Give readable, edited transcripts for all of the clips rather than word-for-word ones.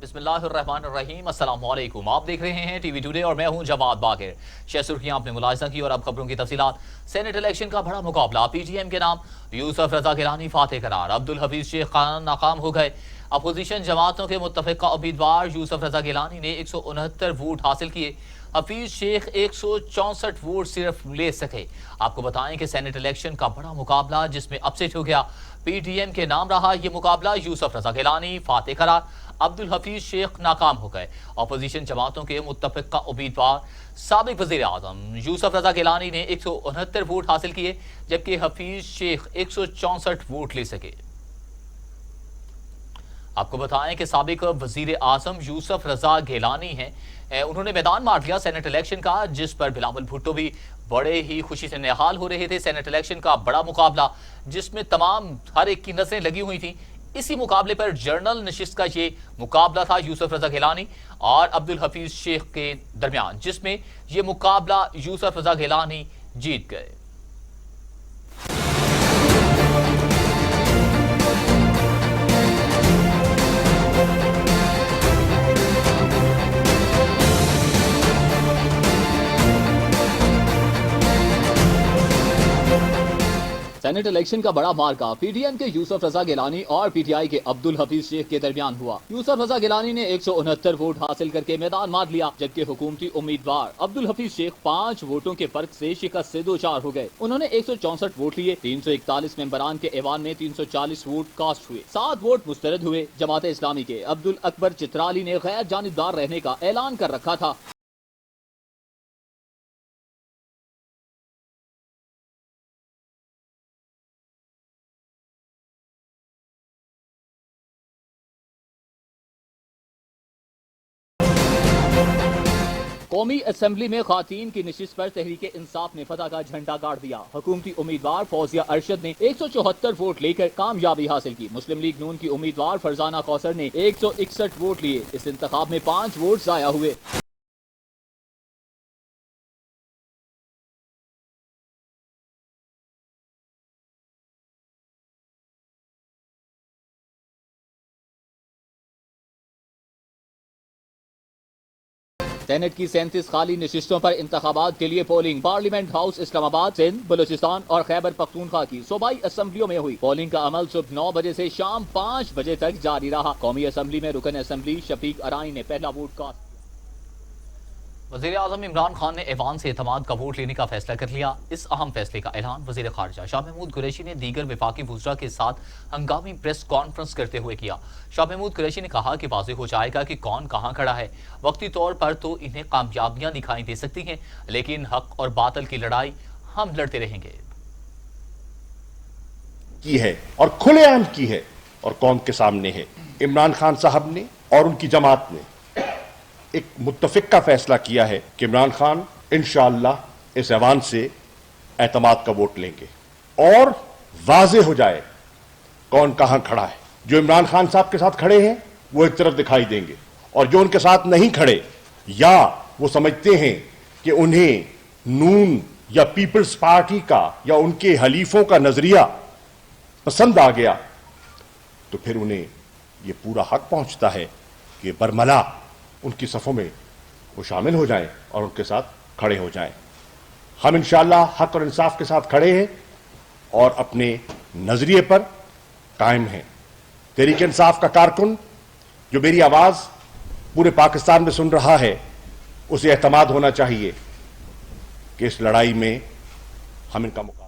بسم اللہ الرحمن الرحیم، السلام علیکم۔ آپ دیکھ رہے ہیں ٹی وی ٹوڈے اور میں ہوں جواد باقر۔ شہ سرخیاں آپ نے ملاحظہ کی اور اب خبروں کی تفصیلات۔ سینٹ الیکشن کا بڑا مقابلہ، پی ٹی ایم کے نام یوسف رضا گیلانی فاتح قرار، عبدالحفیظ شیخ خان ناکام ہو گئے۔ اپوزیشن جماعتوں کے متفقہ امیدوار یوسف رضا گیلانی نے 169 ووٹ حاصل کیے، حفیظ شیخ 164 ووٹ صرف لے سکے۔ آپ کو بتائیں کہ سینٹ الیکشن کا بڑا مقابلہ جس میں اپسیٹ ہو گیا، پی ٹی ایم کے نام رہا یہ مقابلہ، یوسف رضا گیلانی فاتح قرار، عبدالحفیظ شیخ ناکام ہو گئے۔ اپوزیشن جماعتوں کے متفقہ امیدوار سابق وزیر اعظم یوسف رضا گیلانی نے 169 ووٹ حاصل کیے، جبکہ حفیظ شیخ 164 ووٹ لے سکے۔ آپ کو بتائیں کہ سابق وزیر اعظم یوسف رضا گیلانی ہیں، انہوں نے میدان مار لیا سینٹ الیکشن کا، جس پر بلاول بھٹو بھی بڑے ہی خوشی سے نہال ہو رہے تھے۔ سینٹ الیکشن کا بڑا مقابلہ جس میں تمام ہر ایک کی نظریں لگی ہوئی تھیں، اسی مقابلے پر جنرل نشست کا یہ مقابلہ تھا یوسف رضا گیلانی اور عبدالحفیظ شیخ کے درمیان، جس میں یہ مقابلہ یوسف رضا گیلانی جیت گئے۔ سینٹ الیکشن کا بڑا مارکا پی ٹی ایم کے یوسف رضا گیلانی اور پی ٹی آئی کے عبدالحفیظ شیخ کے درمیان ہوا۔ یوسف رضا گیلانی نے 169 ووٹ حاصل کر کے میدان مار لیا، جبکہ حکومتی امیدوار عبدالحفیظ شیخ 5 ووٹوں کے فرق سے شکست سے دوچار ہو گئے۔ انہوں نے 164 ووٹ لیے، 341 ممبران کے ایوان میں 340 ووٹ کاسٹ ہوئے، 7 ووٹ مسترد ہوئے۔ جماعت اسلامی کے عبدالاکبر چترالی نے غیر جانبدار رہنے کا اعلان کر رکھا تھا۔ قومی اسمبلی میں خواتین کی نشست پر تحریک انصاف نے فتح کا جھنڈا گاڑ دیا۔ حکومتی امیدوار فوزیہ ارشد نے 174 ووٹ لے کر کامیابی حاصل کی۔ مسلم لیگ نون کی امیدوار فرزانہ کوثر نے 161 ووٹ لیے۔ اس انتخاب میں 5 ووٹ ضائع ہوئے۔ سینٹ کی 37 خالی نشستوں پر انتخابات کے لیے پولنگ پارلیمنٹ ہاؤس اسلام آباد، سندھ، بلوچستان اور خیبر پختونخوا کی صوبائی اسمبلیوں میں ہوئی۔ پولنگ کا عمل صبح 9 بجے سے شام 5 بجے تک جاری رہا۔ قومی اسمبلی میں رکن اسمبلی شفیق ارائیں نے پہلا ووٹ کاسٹ کیا۔ وزیر اعظم عمران خان نے ایوان سے اعتماد کا ووٹ لینے کا فیصلہ کر لیا۔ اس اہم فیصلے کا اعلان وزیر خارجہ شاہ محمود قریشی نے دیگر وفاقی وزراء کے ساتھ ہنگامی پریس کانفرنس کرتے ہوئے کیا۔ شاہ محمود قریشی نے کہا کہ واضح ہو جائے گا کہ کون کہاں کھڑا ہے۔ وقتی طور پر تو انہیں کامیابیاں دکھائی دے سکتی ہیں، لیکن حق اور باطل کی لڑائی ہم لڑتے رہیں گے۔ کی ہے اور کھلے عام کی ہے اور قوم کے سامنے ہے۔ عمران خان صاحب نے اور ان کی جماعت نے ایک متفقہ فیصلہ کیا ہے کہ عمران خان انشاءاللہ اس ایوان سے اعتماد کا ووٹ لیں گے اور واضح ہو جائے کون کہاں کھڑا ہے۔ جو عمران خان صاحب کے ساتھ کھڑے ہیں وہ ایک طرف دکھائی دیں گے، اور جو ان کے ساتھ نہیں کھڑے یا وہ سمجھتے ہیں کہ انہیں نون یا پیپلز پارٹی کا یا ان کے حلیفوں کا نظریہ پسند آ گیا، تو پھر انہیں یہ پورا حق پہنچتا ہے کہ برملا ان کی صفوں میں وہ شامل ہو جائیں اور ان کے ساتھ کھڑے ہو جائیں۔ ہم انشاءاللہ حق اور انصاف کے ساتھ کھڑے ہیں اور اپنے نظریے پر قائم ہیں۔ تحریک انصاف کا کارکن جو میری آواز پورے پاکستان میں سن رہا ہے، اسے اعتماد ہونا چاہیے کہ اس لڑائی میں ہم ان کا مقابلہ۔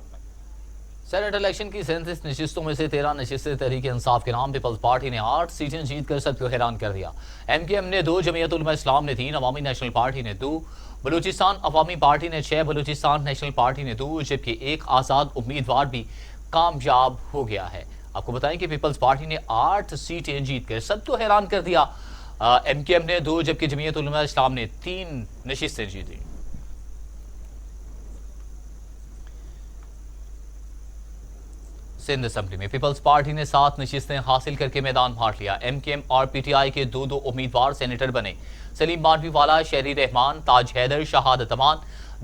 سینٹ الیکشن کی 37 نشستوں میں سے 13 نشستیں تحریک انصاف کے نام پیپلز پارٹی نے 8 سیٹیں جیت کر سب کو حیران کر دیا۔ ایم کیو ایم نے 2، جمعیت علماء اسلام نے 3، عوامی نیشنل پارٹی نے 2، بلوچستان عوامی پارٹی نے 6، بلوچستان نیشنل پارٹی نے 2، جبکہ ایک آزاد امیدوار بھی کامیاب ہو گیا ہے۔ آپ کو بتائیں کہ پیپلز پارٹی نے 8 سیٹیں جیت کر سب کو حیران کر دیا۔ ایم کیو ایم نے 2، جبکہ جمعیت علماء اسلام نے 3 نشستیں جیتی۔ سندھ اسمبلی میں پیپلز پارٹی نے 7 نشستیں حاصل کر کے میدان مار لیا۔ ایم کیو ایم اور پی ٹی آئی کے 2 امیدوار سینیٹر بنے۔ سلیم مانوی والا، شہری رحمان، تاج حیدر، شہادت امان،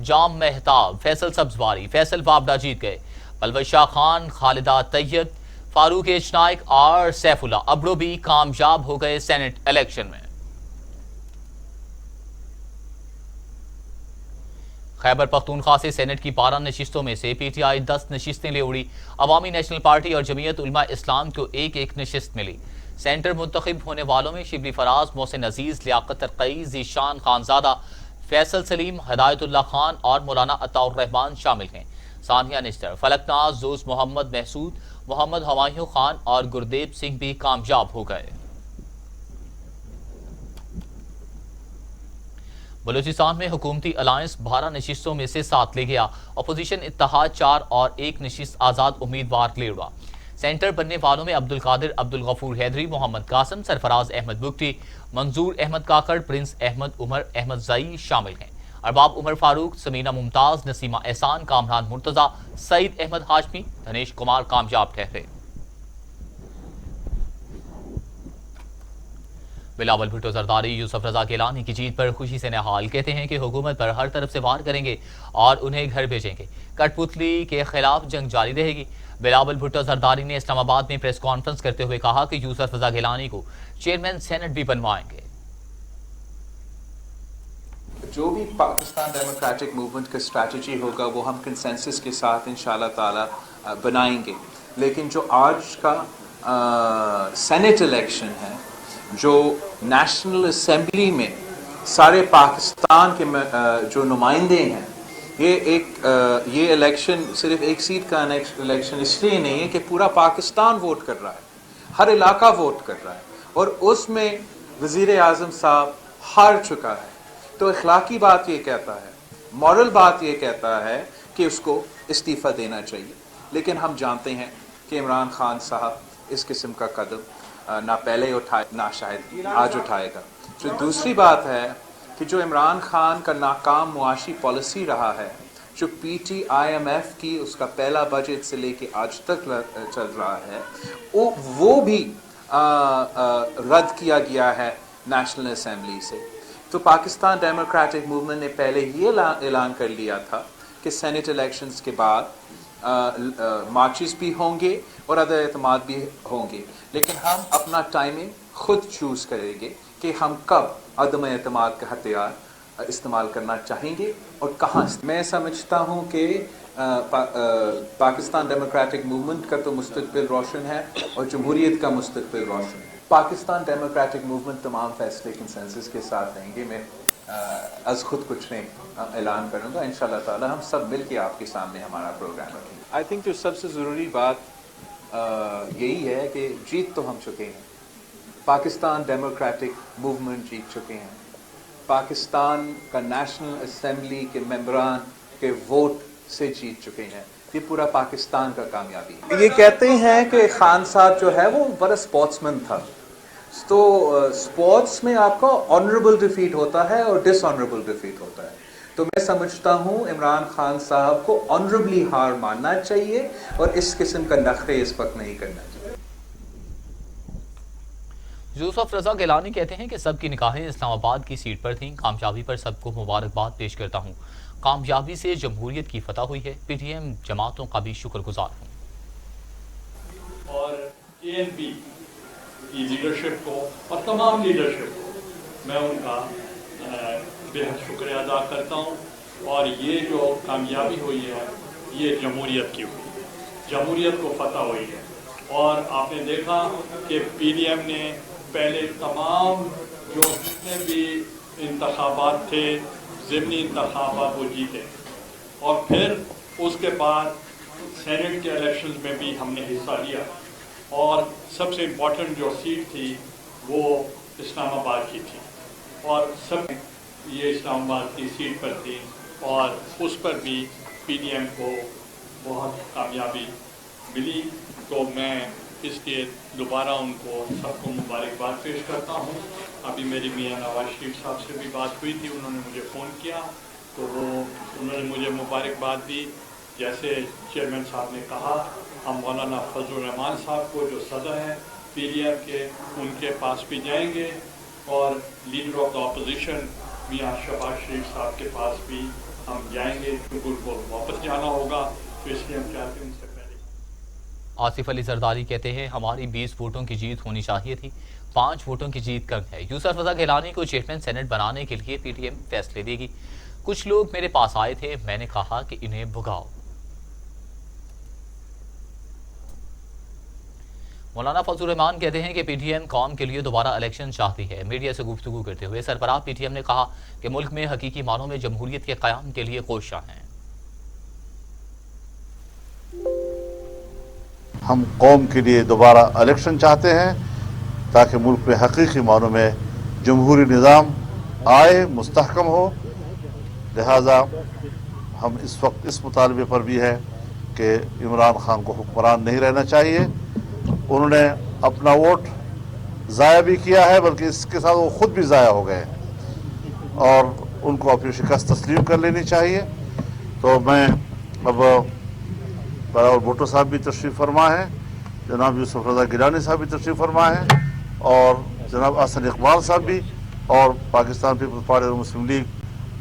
جام مہتاب، فیصل سبزواری، فیصل وابڈا جیت گئے۔ پلوش شاہ خان، خالدہ طیب، فاروق ایچ نائک اور سیف اللہ ابڑو بھی کامیاب ہو گئے سینٹ الیکشن میں۔ خیبر پختونخوا سے سینٹ کی 12 نشستوں میں سے پی ٹی آئی 10 نشستیں لے اڑی۔ عوامی نیشنل پارٹی اور جمعیت علماء اسلام کو ایک ایک نشست ملی۔ سینٹر منتخب ہونے والوں میں شبلی فراز، محسن عزیز، لیاقت ترقی، ذیشان خانزادہ، فیصل سلیم، ہدایت اللہ خان اور مولانا عطاء الرحمان شامل ہیں۔ ثانیہ نشتر فلک ناز، زوز محمد محسود، محمد ہمایوں خان اور گردیب سنگھ بھی کامیاب ہو گئے۔ بلوچستان میں حکومتی الائنس 12 نشستوں میں سے 7 لے گیا۔ اپوزیشن اتحاد 4 اور 1 نشست آزاد امیدوار لے اڑا۔ سینٹر بننے والوں میں عبدالقادر عبدالغفور حیدری، محمد قاسم، سرفراز احمد بگٹی، منظور احمد کاکڑ، پرنس احمد عمر احمد زئی شامل ہیں۔ ارباب عمر فاروق، سمینہ ممتاز، نسیمہ احسان، کامران مرتضی، سعید احمد ہاشمی، دھنیش کمار کامیاب ٹھہرے۔ بلاول بھٹو زرداری یوسف رضا گیلانی کی جیت پر خوشی سے نہال، کہتے ہیں کہ حکومت پر ہر طرف سے وار کریں گے اور انہیں گھر بھیجیں گے۔ کٹ پتلی کے خلاف جنگ جاری رہے گی۔ بلاول بھٹو زرداری نے اسلام آباد میں پریس کانفرنس کرتے ہوئے کہا کہ یوسف رضا گیلانی کو چیئرمین سینٹ بھی بنوائیں گے۔ جو بھی پاکستان ڈیموکریٹک موومنٹ کا اسٹریٹجی ہوگا وہ ہم کنسنسس کے ساتھ انشاءاللہ تعالی بنائیں گے، لیکن جو آج کا سینٹ الیکشن ہے، جو نیشنل اسمبلی میں سارے پاکستان کے جو نمائندے ہیں، یہ الیکشن صرف ایک سیٹ کا الیکشن اس لیے نہیں ہے کہ پورا پاکستان ووٹ کر رہا ہے، ہر علاقہ ووٹ کر رہا ہے اور اس میں وزیر اعظم صاحب ہار چکا ہے۔ تو اخلاقی بات یہ کہتا ہے، مورل بات یہ کہتا ہے کہ اس کو استعفیٰ دینا چاہیے، لیکن ہم جانتے ہیں کہ عمران خان صاحب اس قسم کا قدم نہ پہلے اٹھائے نہ شاید آج اٹھائے گا۔ جو دوسری بات ہے کہ جو عمران خان کا ناکام معاشی پالیسی رہا ہے، جو P T I M F کی اس کا پہلا بجٹ سے لے کے آج تک چل رہا ہے، وہ بھی رد کیا گیا ہے نیشنل اسمبلی سے۔ تو پاکستان ڈیموکریٹک موومنٹ نے پہلے ہی اعلان کر لیا تھا کہ سینٹ الیکشنز کے بعد مارچز بھی ہوں گے اور عدم اعتماد بھی ہوں گے، لیکن ہم اپنا ٹائمنگ خود چوز کریں گے کہ ہم کب عدم اعتماد کا ہتھیار استعمال کرنا چاہیں گے اور کہاں۔ میں سمجھتا ہوں کہ پاکستان ڈیموکریٹک موومنٹ کا تو مستقبل روشن ہے اور جمہوریت کا مستقبل روشن ہے۔ پاکستان ڈیموکریٹک موومنٹ تمام فیصلے کنسنسس کے ساتھ لیں گے۔ میں از خود کچھ نہیں اعلان کروں گا، انشاءاللہ تعالی ہم سب مل کے آپ کے سامنے ہمارا پروگرام رکھیں گے۔ آئی تھنک جو سب سے ضروری بات یہی ہے کہ جیت تو ہم چکے ہیں، پاکستان ڈیموکریٹک موومنٹ جیت چکے ہیں، پاکستان کا نیشنل اسمبلی کے ممبران کے ووٹ سے جیت چکے ہیں، یہ پورا پاکستان کا کامیابی ہے۔ یہ کہتے ہیں کہ خان صاحب جو ہے وہ بڑا اسپورٹس مین تھا، تو اسپورٹس میں آپ کا آنریبل ڈیفیٹ ہوتا ہے اور ڈس آنریبل ڈیفیٹ ہوتا ہے، تو میں سمجھتا ہوں عمران خان صاحب کو آنریبلی ہار ماننا چاہیے اور اس قسم کا نخرے اس وقت نہیں کرنا چاہیے۔ یوسف رضا گیلانی کہتے ہیں کہ سب کی نگاہیں اسلام آباد کی سیٹ پر تھیں، کامیابی پر سب کو مبارکباد پیش کرتا ہوں، کامیابی سے جمہوریت کی فتح ہوئی ہے، پی ٹی ایم جماعتوں کا بھی شکر گزار ہوں۔ اور اے این پی کی لیڈرشپ کو اور تمام لیڈرشپ کو میں ان کا بے حد شکریہ ادا کرتا ہوں، اور یہ جو کامیابی ہوئی ہے یہ جمہوریت کی ہوئی، جمہوریت کو فتح ہوئی ہے۔ اور آپ نے دیکھا کہ پی ڈی ایم نے پہلے تمام جو جتنے بھی انتخابات تھے، ضمنی انتخابات، وہ جیتے، اور پھر اس کے بعد سینٹ کے الیکشنز میں بھی ہم نے حصہ لیا، اور سب سے امپورٹنٹ جو سیٹ تھی وہ اسلام آباد کی تھی، اور سب یہ اسلام آباد کی سیٹ پر تھی، اور اس پر بھی پی ڈی ایم کو بہت کامیابی ملی۔ تو میں اس کے دوبارہ ان کو سب کو مبارکباد پیش کرتا ہوں۔ ابھی میری میاں نواز شریف صاحب سے بھی بات ہوئی تھی، انہوں نے مجھے فون کیا تو انہوں نے مجھے مبارکباد دی۔ جیسے چیئرمین صاحب نے کہا، ہم مولانا فضل الرحمان صاحب کو جو صدر ہیں پی ڈی ایم کے، ان کے پاس بھی جائیں گے، اور لیڈر آف دا اپوزیشن میاں شہباز شریف صاحب کے پاس بھی ہم جائیں گے، کیونکہ ان کو واپس جانا ہوگا، تو اس لیے ہم چاہتے ہیں ان سے آصف علی زرداری کہتے ہیں ہماری 20 ووٹوں کی جیت ہونی چاہیے تھی، 5 ووٹوں کی جیت کم ہے۔ یوسف رضا گیلانی کو چیئرمین سینٹ بنانے کے لیے پی ٹی ایم فیصلے دے گی۔ کچھ لوگ میرے پاس آئے تھے، میں نے کہا کہ انہیں بھگاؤ۔ مولانا فضل الرحمان کہتے ہیں کہ پی ٹی ایم قوم کے لیے دوبارہ الیکشن چاہتی ہے۔ میڈیا سے گفتگو کرتے ہوئے سربراہ پی ٹی ایم نے کہا کہ ملک میں حقیقی معنوں میں جمہوریت کے قیام کے لیے کوشاں ہیں۔ ہم قوم کے لیے دوبارہ الیکشن چاہتے ہیں تاکہ ملک میں حقیقی معنوں میں جمہوری نظام آئے، مستحکم ہو۔ لہذا ہم اس وقت اس مطالبے پر بھی ہے کہ عمران خان کو حکمران نہیں رہنا چاہیے۔ انہوں نے اپنا ووٹ ضائع بھی کیا ہے، بلکہ اس کے ساتھ وہ خود بھی ضائع ہو گئے اور ان کو اپنی شکست تسلیم کر لینی چاہیے۔ تو میں اب براول بھٹو صاحب بھی تشریف فرما ہے، جناب یوسف رضا گیلانی صاحب بھی تشریف فرما ہے، اور جناب احسن اقبال صاحب بھی، اور پاکستان پیپلز پارٹی اور مسلم لیگ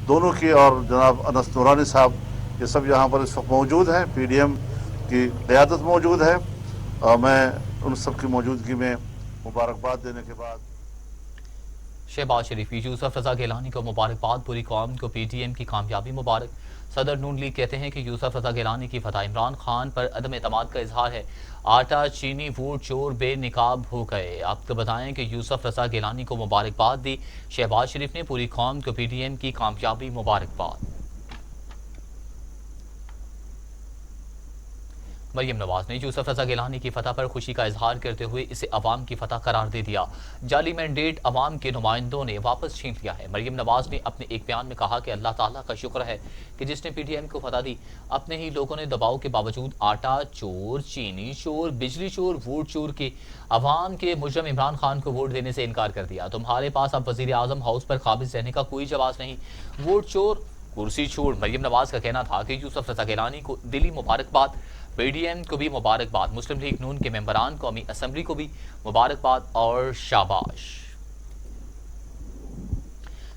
دونوں کی، اور جناب انس نورانی صاحب، یہ سب یہاں پر اس وقت موجود ہیں۔ پی ڈی ایم کی قیادت موجود ہے، اور میں ان سب کی موجودگی میں مبارکباد دینے کے بعد شہباز شریف کی یوسف رضا گیلانی کو مبارکباد، پوری قوم کو پی ٹی ایم کی کامیابی مبارک۔ صدر نون لیگ کہتے ہیں کہ یوسف رضا گیلانی کی فتح عمران خان پر عدم اعتماد کا اظہار ہے۔ آٹا چینی ووٹ چور بے نقاب ہو گئے۔ آپ کو بتائیں کہ یوسف رضا گیلانی کو مبارکباد دی۔ شہباز شریف نے پوری قوم کو پی ٹی ایم کی کامیابی مبارکباد۔ مریم نواز نے یوسف رضا گیلانی کی فتح پر خوشی کا اظہار کرتے ہوئے اسے عوام کی فتح قرار دے دیا۔ جعلی مینڈیٹ عوام کے نمائندوں نے واپس چھین لیا ہے۔ مریم نواز نے اپنے ایک بیان میں کہا کہ اللہ تعالیٰ کا شکر ہے کہ جس نے پی ٹی ایم کو فتح دی۔ اپنے ہی لوگوں نے دباؤ کے باوجود آٹا چور، چینی چور، بجلی چور، ووٹ چور کے عوام کے مجرم عمران خان کو ووٹ دینے سے انکار کر دیا۔ تمہارے پاس اب وزیر اعظم ہاؤس پر قابض رہنے کا کوئی جواز نہیں، ووٹ چور، کرسی چھوڑ۔ مریم نواز کا کہنا تھا کہ یوسف رضا گیلانی کو دلی مبارکباد، پی ڈی ایم کو بھی مبارکباد، مسلم لیگ نون کے ممبران قومی اسمبلی کو بھی مبارکباد اور شاباش۔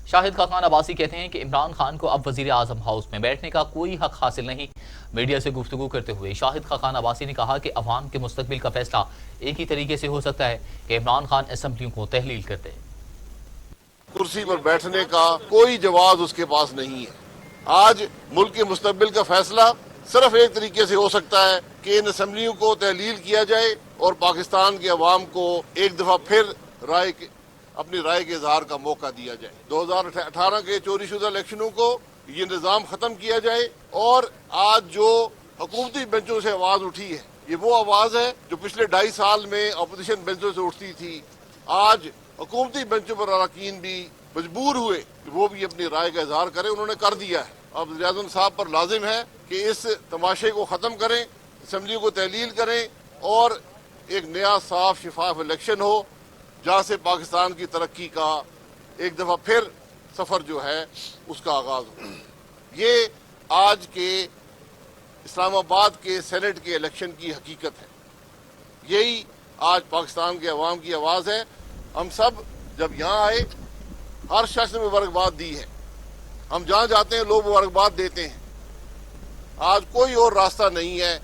شاہد خاقان عباسی کہتے ہیں کہ عمران خان کو اب وزیر اعظم ہاؤس میں بیٹھنے کا کوئی حق حاصل نہیں۔ میڈیا سے گفتگو کرتے ہوئے شاہد خاقان عباسی نے کہا کہ عوام کے مستقبل کا فیصلہ ایک ہی طریقے سے ہو سکتا ہے کہ عمران خان اسمبلیوں کو تحلیل کرتے۔ کرسی پر بیٹھنے کا کوئی جواز اس کے پاس نہیں ہے۔ آج ملک کے مستقبل کا فیصلہ صرف ایک طریقے سے ہو سکتا ہے کہ ان اسمبلیوں کو تحلیل کیا جائے اور پاکستان کے عوام کو ایک دفعہ پھر اپنی رائے کے اظہار کا موقع دیا جائے۔ 2018 کے چوری شدہ الیکشنوں کو یہ نظام ختم کیا جائے، اور آج جو حکومتی بینچوں سے آواز اٹھی ہے، یہ وہ آواز ہے جو پچھلے 2.5 سال میں اپوزیشن بینچوں سے اٹھتی تھی۔ آج حکومتی بینچوں پر اراکین بھی مجبور ہوئے کہ وہ بھی اپنی رائے کا اظہار کریں، انہوں نے کر دیا ہے۔ اب وزیر اعظم صاحب پر لازم ہے کہ اس تماشے کو ختم کریں، اسمبلیوں کو تحلیل کریں، اور ایک نیا صاف شفاف الیکشن ہو جہاں سے پاکستان کی ترقی کا ایک دفعہ پھر سفر جو ہے اس کا آغاز ہو۔ یہ آج کے اسلام آباد کے سینٹ کے الیکشن کی حقیقت ہے، یہی آج پاکستان کے عوام کی آواز ہے۔ ہم سب جب یہاں آئے، ہر شخص نے مبارکباد دی ہے، ہم جہاں جاتے ہیں لوگ مبارکباد دیتے ہیں۔ آج کوئی اور راستہ نہیں ہے،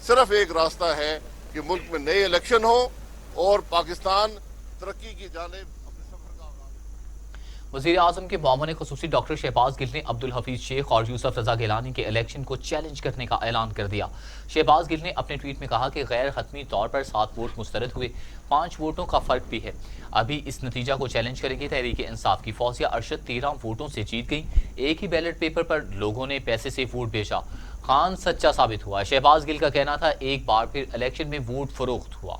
صرف ایک راستہ ہے کہ ملک میں نئے الیکشن ہو اور پاکستان ترقی کی جانب اپنے سفر کا آغاز۔ وزیر اعظم کے معاون خصوصی ڈاکٹر شہباز گل نے عبدالحفیظ شیخ اور یوسف رضا گیلانی کے الیکشن کو چیلنج کرنے کا اعلان کر دیا۔ شہباز گل نے اپنے ٹویٹ میں کہا کہ غیر حتمی طور پر 7 ووٹ مسترد ہوئے، 5 ووٹوں کا فرق بھی ہے۔ ابھی اس نتیجہ کو چیلنج کریں گے۔ تحریک انصاف کی فوزیہ ارشد 13 ووٹوں سے جیت گئی۔ ایک ہی بیلٹ پیپر پر لوگوں نے پیسے سے ووٹ بیچا، خان سچا ثابت ہوا۔ شہباز گل کا کہنا تھا ایک بار پھر الیکشن میں ووٹ فروخت ہوا۔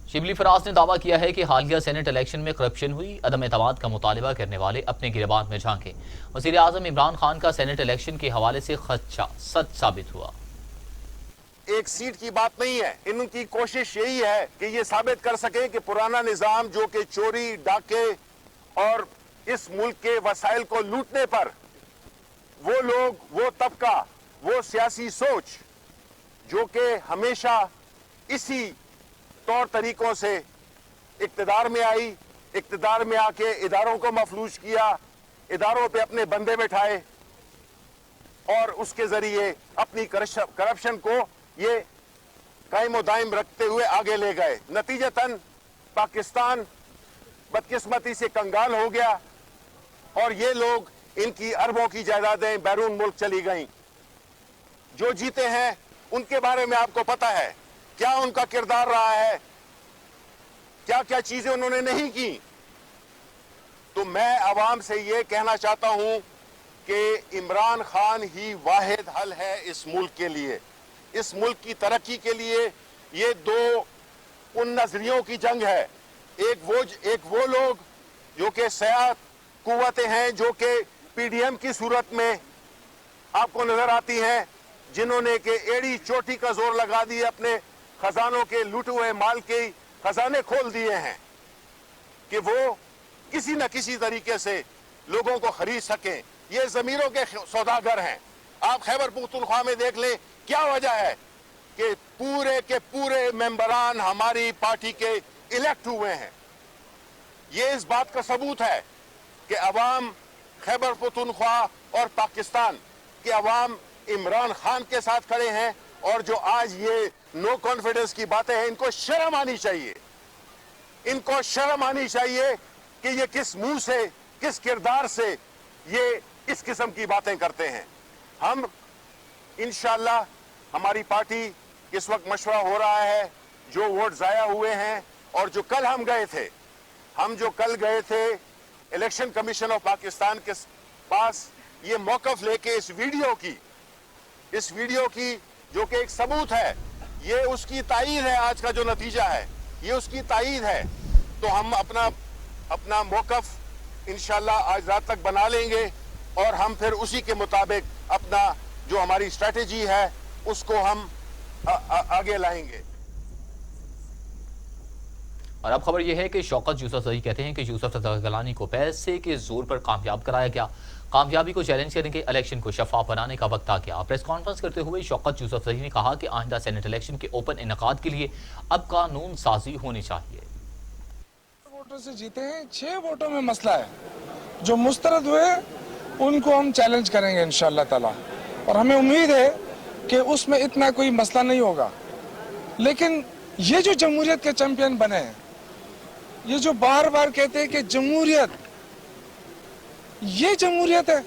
شبلی فراز نے دعویٰ کیا ہے کہ حالیہ سینٹ الیکشن میں کرپشن ہوئی، عدم اعتماد کا مطالبہ کرنے والے اپنے گریبان میں جھانکیں۔ وزیر اعظم عمران خان کا سینٹ الیکشن کے حوالے سے خدشہ سچ ثابت ہوا۔ ایک سیٹ کی بات نہیں ہے، ان کی کوشش یہی ہے کہ یہ ثابت کر سکیں کہ پرانا نظام جو کہ چوری، ڈاکے اور اس ملک کے وسائل کو لوٹنے پر وہ لوگ، وہ طبقہ، وہ سیاسی سوچ جو کہ ہمیشہ اسی طور طریقوں سے اقتدار میں آئی، اقتدار میں آ کے اداروں کو مفلوج کیا، اداروں پہ اپنے بندے بٹھائے اور اس کے ذریعے اپنی کرپشن کو یہ قائم و دائم رکھتے ہوئے آگے لے گئے. نتیجتاً پاکستان بدقسمتی سے کنگال ہو گیا اور یہ لوگ ان کی اربوں کی جائیدادیں بیرون ملک چلی گئیں. جو جیتے ہیں ان کے بارے میں آپ کو پتا ہے کیا ان کا کردار رہا ہے, کیا کیا چیزیں انہوں نے نہیں کی. تو میں عوام سے یہ کہنا چاہتا ہوں کہ عمران خان ہی واحد حل ہے اس ملک کے لیے, اس ملک کی ترقی کے لیے. یہ دو ان نظریوں کی جنگ ہے. ایک وہ لوگ جو کہ سیاہ قوتیں ہیں جو کہ پی ڈی ایم کی صورت میں آپ کو نظر آتی ہیں, جنہوں نے کہ ایڑی چوٹی کا زور لگا دیے, اپنے خزانوں کے لوٹے ہوئے مال کے خزانے کھول دیے ہیں کہ وہ کسی نہ کسی طریقے سے لوگوں کو خرید سکیں. یہ ضمیروں کے سوداگر ہیں. آپ خیبر پختونخوا میں دیکھ لیں کیا وجہ ہے کہ پورے کے پورے ممبران ہماری پارٹی کے الیکٹ ہوئے ہیں. یہ اس بات کا ثبوت ہے کہ عوام خیبر پختونخوا اور پاکستان کے عوام عمران خان کے ساتھ کھڑے ہیں. اور جو آج یہ نو کانفیڈنس کی باتیں ہیں, ان کو شرم آنی چاہیے, ان کو شرم آنی چاہیے کہ یہ کس منہ سے, کس کردار سے یہ اس قسم کی باتیں کرتے ہیں. ہم انشاءاللہ ہماری پارٹی اس وقت مشورہ ہو رہا ہے, جو ووٹ ضائع ہوئے ہیں اور جو کل ہم کل گئے تھے الیکشن کمیشن آف پاکستان کے پاس یہ موقف لے کے اس ویڈیو کی جو کہ ایک ثبوت ہے, یہ اس کی تائید ہے. آج کا جو نتیجہ ہے یہ اس کی تائید ہے. تو ہم اپنا موقف انشاءاللہ آج رات تک بنا لیں گے اور ہم پھر اسی کے مطابق اپنا جو ہماری اسٹریٹجی ہے اس کو ہم آگے لائیں گے. اور اب خبر یہ ہے کہ شوکت یوسف زئی کہتے ہیں کہ یوسف رضا گیلانی کو پیسے کے زور پر کامیاب کرایا گیا. کامیابی کو چیلنج کرنے کے الیکشن کو شفاف بنانے کا وقت آ گیا. پریس کانفرنس کرتے ہوئے شوکت یوسف زئی نے کہا کہ آئندہ سینٹ الیکشن کے اوپن انعقاد کے لیے اب قانون سازی ہونی چاہیے. ووٹوں سے جیتے ہیں, 6 ووٹوں میں مسئلہ ہے. جو مسترد ہوئے ان کو ہم چیلنج کریں گے انشاءاللہ تعالی, اور ہمیں امید ہے کہ اس میں اتنا کوئی مسئلہ نہیں ہوگا. لیکن یہ جو جمہوریت کے چیمپئن بنے ہیں, یہ جو بار بار کہتے ہیں کہ جمہوریت, یہ جمہوریت ہے,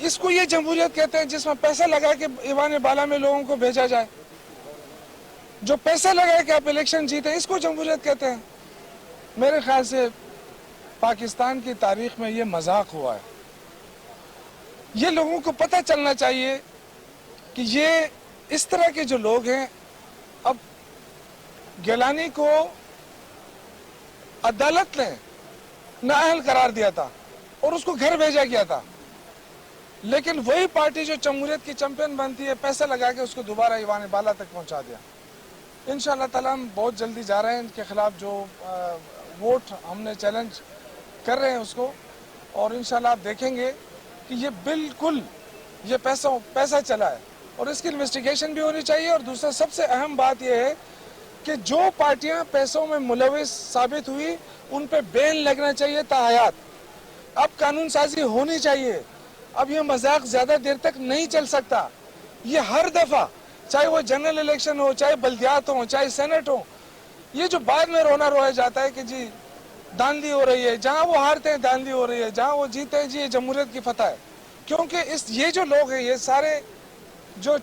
اس کو یہ جمہوریت کہتے ہیں جس میں پیسہ لگا کے ایوان بالا میں لوگوں کو بھیجا جائے. جو پیسہ لگا کے آپ الیکشن جیتے اس کو جمہوریت کہتے ہیں. میرے خیال سے پاکستان کی تاریخ میں یہ مذاق ہوا ہے. یہ لوگوں کو پتہ چلنا چاہیے کہ یہ اس طرح کے جو لوگ ہیں, اب گیلانی کو عدالت نے نااہل قرار دیا تھا اور اس کو گھر بھیجا گیا تھا, لیکن وہی پارٹی جو جمہوریت کی چیمپئن بنتی ہے پیسہ لگا کے اس کو دوبارہ ایوان بالا تک پہنچا دیا. انشاءاللہ تعالی ہم بہت جلدی جا رہے ہیں ان کے خلاف جو ووٹ ہم نے چیلنج کر رہے ہیں اس کو, اور انشاءاللہ آپ دیکھیں گے کہ یہ بالکل یہ پیسہ چلا ہے اور اس کی انویسٹیگیشن بھی ہونی چاہیے. اور دوسرا سب سے اہم بات یہ ہے کہ جو پارٹیاں پیسوں میں ملوث ثابت ہوئی ان پہ بین لگنا چاہیے تا حیات. اب قانون سازی ہونی چاہیے. اب یہ مذاق زیادہ دیر تک نہیں چل سکتا. یہ ہر دفعہ چاہے وہ جنرل الیکشن ہو, چاہے بلدیات ہوں, چاہے سینٹ ہو, یہ جو بعد میں رویا جاتا ہے کہ جی داندلی ہو رہی ہے, جہاں وہ ہارتے ہیں داندلی ہو رہی ہے, جہاں وہ جیتے ہیں جی یہ جمہوریت کی فتح ہے. کیونکہ یہ جو لوگ ہیں یہ سارے جو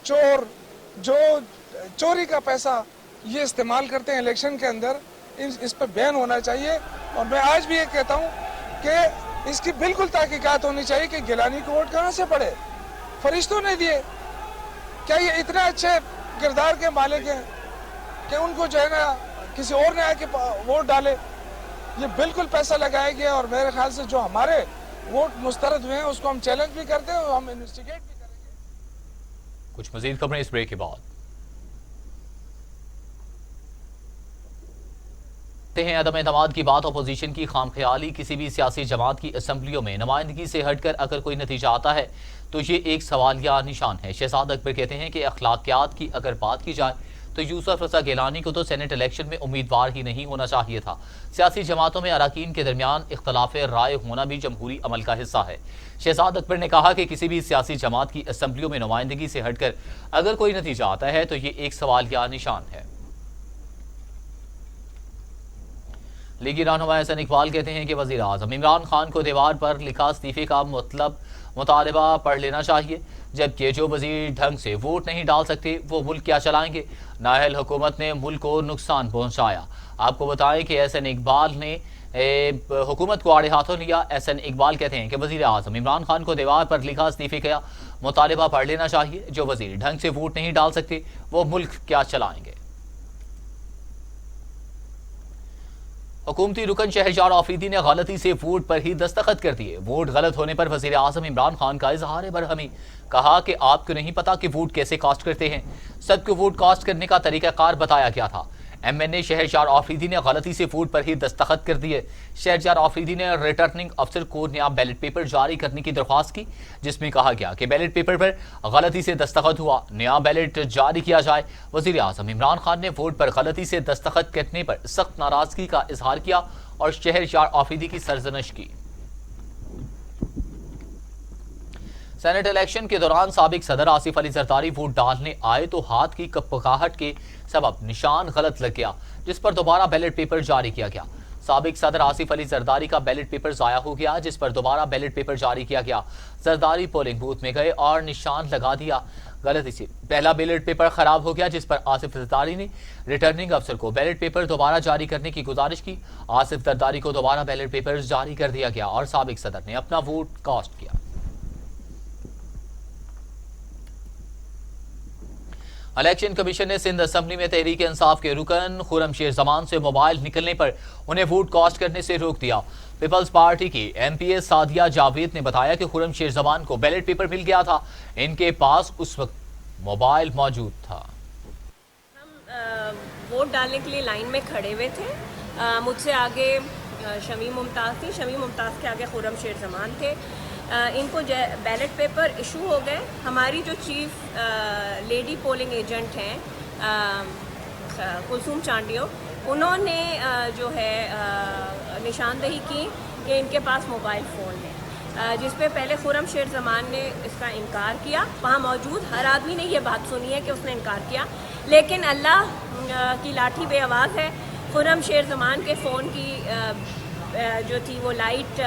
چوری کا پیسہ یہ استعمال کرتے ہیں الیکشن کے اندر, اس پہ بین ہونا چاہیے. اور میں آج بھی یہ کہتا ہوں کہ اس کی بالکل تحقیقات ہونی چاہیے کہ گیلانی کو ووٹ کہاں سے پڑے, فرشتوں نے دیے, کیا یہ اتنے اچھے کردار کے مالک ہیں کہ ان کو جو ہے نا کسی اور نے آ کے ووٹ ڈالے. یہ بالکل پیسہ لگایا گیا, اور میرے خیال سے جو ہمارے ووٹ مسترد ہوئے ہیں اس کو ہم چیلنج بھی کرتے ہیں اور ہم انویسٹیگیٹ بھی کریں گے. کچھ مزید خبریں اس بریک کے بعد. ہیں عدم اعتماد کی بات اپوزیشن کی خام خیالی. کسی بھی سیاسی جماعت کی اسمبلیوں میں نمائندگی سے ہٹ کر اگر کوئی نتیجہ آتا ہے تو یہ ایک سوالیہ نشان ہے. شہزاد اکبر کہتے ہیں کہ اخلاقیات کی اگر بات کی جائے تو یوسف رضا گیلانی کو تو سینٹ الیکشن میں امیدوار ہی نہیں ہونا چاہیے تھا۔ سیاسی جماعتوں میں اراکین کے درمیان اختلاف رائے ہونا بھی جمہوری عمل کا حصہ ہے۔ شہزاد اکبر نے کہا کہ کسی بھی سیاسی جماعت کی اسمبلیوں میں نمائندگی سے ہٹ کر اگر کوئی نتیجہ آتا ہے تو یہ ایک سوال یا نشان ہے۔ لیگی رہنما احسن اقبال کہتے ہیں کہ وزیر اعظم عمران خان کو دیوار پر لکھا استعفے کا مطالبہ پڑھ لینا چاہیے، جبکہ جو وزیر ڈھنگ سے ووٹ نہیں ڈال سکتے وہ ملک کیا چلائیں گے؟ نااہل حکومت نے ملک کو نقصان پہنچایا۔ آپ کو بتائیں کہ احسن اقبال نے حکومت کو آڑے ہاتھوں لیا۔ احسن اقبال کہتے ہیں کہ وزیر اعظم عمران خان کو دیوار پر لکھا استعفے کا مطالبہ پڑھ لینا چاہیے، جو وزیر ڈھنگ سے ووٹ نہیں ڈال سکتے وہ ملک کیا چلائیں گے؟ حکومتی رکن شہرجار آفریدی نے غلطی سے ووٹ پر ہی دستخط کر دیے۔ ووٹ غلط ہونے پر وزیر اعظم عمران خان کا اظہار برہمی، کہا کہ آپ کو نہیں پتا کہ ووٹ کیسے کاسٹ کرتے ہیں، سب کو ووٹ کاسٹ کرنے کا طریقہ کار بتایا گیا تھا۔ ایم این اے شہرجار آفریدی نے غلطی سے ووٹ پر ہی دستخط کر دیے۔ شہرجار آفریدی نے ریٹرننگ افسر کو نیا بیلٹ پیپر جاری کرنے کی درخواست کی، جس میں کہا گیا کہ بیلٹ پیپر پر غلطی سے دستخط ہوا، نیا بیلٹ جاری کیا جائے۔ وزیر اعظم عمران خان نے ووٹ پر غلطی سے دستخط کرنے پر سخت ناراضگی کا اظہار کیا اور شہرجار آفریدی کی سرزنش کی۔ سینٹ الیکشن کے دوران سابق صدر آصف علی زرداری ووٹ ڈالنے آئے تو ہاتھ کی کپکاہٹ کے سبب نشان غلط لگ گیا، جس پر دوبارہ بیلٹ پیپر جاری کیا گیا۔ سابق صدر آصف علی زرداری کا بیلٹ پیپر ضائع ہو گیا، جس پر دوبارہ بیلٹ پیپر جاری کیا گیا۔ زرداری پولنگ بوتھ میں گئے اور نشان لگا دیا، غلطی سے پہلا بیلٹ پیپر خراب ہو گیا، جس پر آصف زرداری نے ریٹرننگ افسر کو بیلٹ پیپر دوبارہ جاری کرنے کی گزارش کی۔ آصف زرداری کو دوبارہ بیلٹ پیپر جاری کر دیا گیا اور سابق صدر نے اپنا ووٹ کاسٹ کیا۔ الیکشن کمیشن نے سندھ اسمبلی میں تحریک انصاف کے رکن خرم شیر زمان سے موبائل نکلنے پر انہیں ووٹ کاسٹ کرنے سے روک دیا۔ پیپلز پارٹی کی ایم پی اے سعدیہ جاوید نے بتایا کہ خرم شیر زمان کو بیلٹ پیپر مل گیا تھا، ان کے پاس اس وقت موبائل موجود تھا۔ ہم ووٹ ڈالنے کے لیے لائن میں کھڑے ہوئے تھے، مجھ سے آگے شمیم ممتاز تھی، شمیم ممتاز کے آگے خرم شیر زمان تھے۔ ان کو بیلٹ پیپر ایشو ہو گئے۔ ہماری جو چیف لیڈی پولنگ ایجنٹ ہیں کلثوم چانڈیو، انہوں نے جو ہے نشاندہی کی کہ ان کے پاس موبائل فون ہے، جس پہ پہلے خرم شیر زمان نے اس کا انکار کیا۔ وہاں موجود ہر آدمی نے یہ بات سنی ہے کہ اس نے انکار کیا، لیکن اللہ کی لاٹھی بے آواز ہے۔ خرم شیر زمان کے فون کی جو تھی وہ لائٹ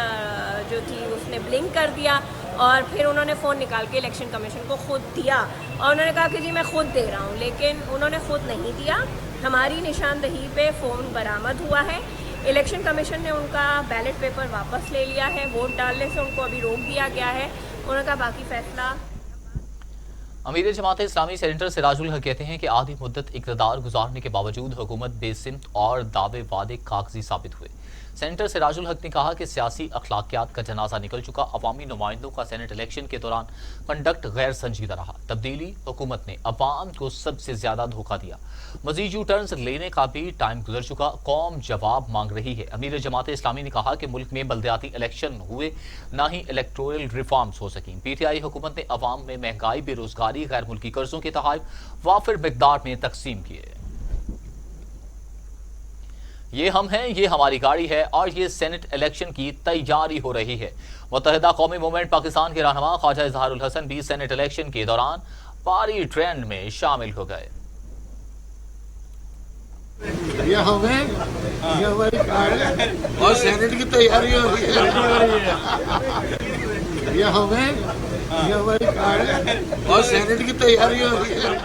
جو تھی اس نے بلنک کر دیا اور پھر انہوں نے فون نکال کے الیکشن کمیشن کو خود دیا اور انہوں نے کہا کہ جی میں خود دے رہا ہوں، لیکن انہوں نے خود نہیں دیا۔ ہماری نشاندہی پہ فون برآمد ہوا ہے۔ الیکشن کمیشن نے ان کا بیلٹ پیپر واپس لے لیا ہے، ووٹ ڈالنے سے ان کو ابھی روک دیا گیا ہے۔ انہوں کا باقی فیصلہ۔ امیر جماعت اسلامی سینیٹر سراج الحق کہتے ہیں کہ آدھی مدت اقتدار گزارنے کے باوجود حکومت بے سمت اور دعوے وعدے کاغذی ثابت ہوئے۔ سینیٹر سراج الحق نے کہا کہ سیاسی اخلاقیات کا جنازہ نکل چکا، عوامی نمائندوں کا سینٹ الیکشن کے دوران کنڈکٹ غیر سنجیدہ رہا، تبدیلی حکومت نے عوام کو سب سے زیادہ دھوکہ دیا، مزید یو ٹرنز لینے کا بھی ٹائم گزر چکا، قوم جواب مانگ رہی ہے۔ امیر جماعت اسلامی نے کہا کہ ملک میں بلدیاتی الیکشن ہوئے، نہ ہی الیکٹورل ریفارمز ہو سکیں۔ پی ٹی آئی حکومت نے عوام میں مہنگائی، بے روزگاری، غیر ملکی قرضوں کے تحائف وافر مقدار میں تقسیم کیے۔ یہ ہم ہیں، یہ ہماری گاڑی ہے اور یہ سینٹ الیکشن کی تیاری ہو رہی ہے۔ متحدہ قومی موومنٹ پاکستان کے رہنما خواجہ اظہار الحسن بھی سینٹ الیکشن کے دوران پاری ٹرینڈ میں شامل ہو گئے۔ یہ ہمیں یہ ہماری کار ہے اور سینٹ کی تیاری ہو رہی ہے۔ یہ ہمیں یہ ہماری کار ہے اور سینٹ کی تیاری ہو رہی ہے۔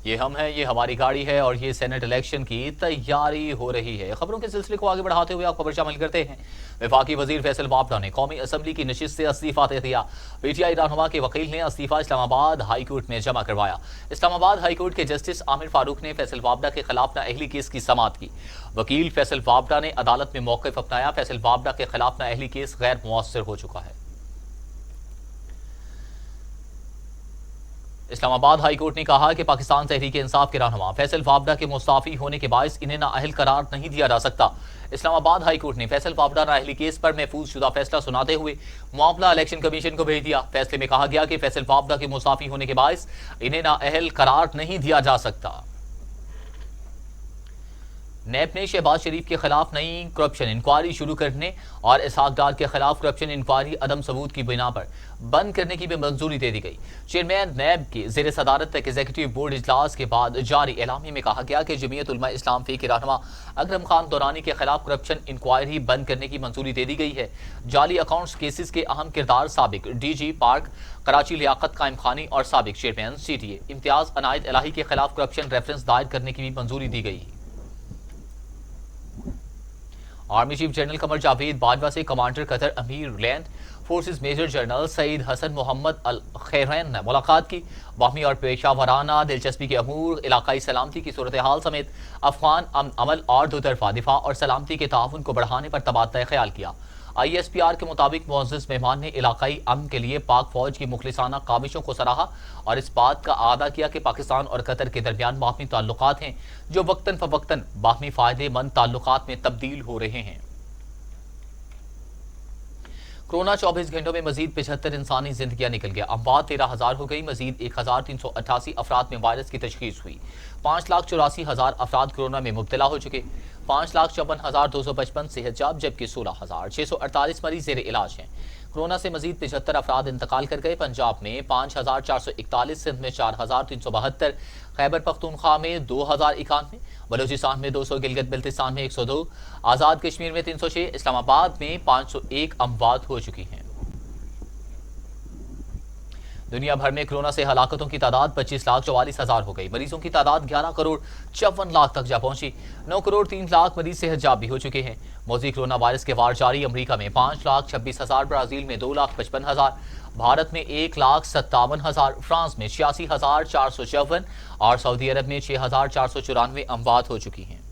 یہ ہم ہیں، یہ ہماری گاڑی ہے اور یہ سینٹ الیکشن کی تیاری ہو رہی ہے۔ خبروں کے سلسلے کو آگے بڑھاتے ہوئے آپ خبر شامل کرتے ہیں۔ وفاقی وزیر فیصل وابڈا نے قومی اسمبلی کی نشست سے استعفیٰ دے دیا۔ پی ٹی آئی رہنما کے وکیل نے استعفیٰ اسلام آباد ہائی کورٹ میں جمع کروایا۔ اسلام آباد ہائی کورٹ کے جسٹس عامر فاروق نے فیصل وابڈا کے خلاف نااہلی کیس کی سماعت کی۔ وکیل فیصل وابڈا نے عدالت میں موقف اپنایا۔ فیصل وابڈا کے خلاف نااہلی کیس غیر مؤثر ہو چکا ہے۔ اسلام آباد ہائی کورٹ نے کہا کہ پاکستان تحریک انصاف کے رہنما فیصل وابڈا کے مستعفی ہونے کے باعث انہیں نااہل قرار نہیں دیا جا سکتا۔ اسلام آباد ہائی کورٹ نے فیصل وابڈا نااہلی کیس پر محفوظ شدہ فیصلہ سناتے ہوئے معاملہ الیکشن کمیشن کو بھیج دیا۔ فیصلے میں کہا گیا کہ فیصل وابڈا کے مستعفی ہونے کے باعث انہیں نااہل قرار نہیں دیا جا سکتا۔ نیب نے شہباز شریف کے خلاف نئی کرپشن انکوائری شروع کرنے اور اسحاق ڈار کے خلاف کرپشن انکوائری عدم ثبوت کی بنا پر بند کرنے کی بھی منظوری دے دی گئی۔ چیئرمین نیب کے زیر صدارت ایگزیکٹو بورڈ اجلاس کے بعد جاری اعلامیے میں کہا گیا کہ جمعیت علماء اسلام فی کے رہنما اکرم خان دورانی کے خلاف کرپشن انکوائری بند کرنے کی منظوری دے دی گئی ہے۔ جعلی اکاؤنٹس کیسز کے اہم کردار سابق ڈی جی پارک کراچی لیاقت قائم خانی اور سابق چیئرمین سی ٹی اے امتیاز عنایت الہی کے خلاف کرپشن ریفرنس دائر کرنے کی بھی منظوری دی گئی۔ Army chief general Qamar Javed Bajwa سے کمانڈر قطر امیر لینڈ فورسز میجر جنرل سعید حسن محمد الخیرین نے ملاقات کی۔ باہمی اور پیشہ ورانہ دلچسپی کے امور، علاقائی سلامتی کی صورتحال سمیت افغان امن عمل اور دو طرفہ دفاع اور سلامتی کے تعاون کو بڑھانے پر تبادلہ خیال کیا۔ آئی ایس پی آر کے مطابق معزز مہمان نے علاقائی امن کے لیے پاک فوج کی مخلصانہ کاوشوں کو سراہا اور اس بات کا اعادہ کیا کہ پاکستان اور قطر کے درمیان باہمی تعلقات ہیں جو وقتاً فوقتاً باہمی فائدے مند تعلقات میں تبدیل ہو رہے ہیں۔ کورونا 24 گھنٹوں میں مزید 75 انسانی زندگیاں نکل گیا، اموات 13,000 ہو گئی، مزید 1,388 افراد میں وائرس کی تشخیص ہوئی۔ 5,84,000 افراد کورونا میں مبتلا ہو چکے، 5,54,255 صحت یاب جبکہ 16,648 مریض زیر علاج ہیں۔ کورونا سے مزید 75 افراد انتقال کر گئے، پنجاب میں 5,441، سندھ میں 4,372، خیبر پختونخوا میں 2,091، بلوچستان میں 200، گلگت بلتستان میں 102، آزاد کشمیر میں 306، اسلام آباد میں 501 اموات ہو چکی ہیں۔ دنیا بھر میں کورونا سے ہلاکتوں کی تعداد 25,44,000 ہو گئی، مریضوں کی تعداد 11,54,00,000 تک جا پہنچی، 9,03,00,000 مریض صحت یاب بھی ہو چکے ہیں۔ موذی کورونا وائرس کے وار جاری، امریکہ میں 5,26,000، برازیل میں 2,55,000، بھارت میں 1,57,000، فرانس میں 86,454 اور سعودی عرب میں 6,494 اموات ہو چکی ہیں۔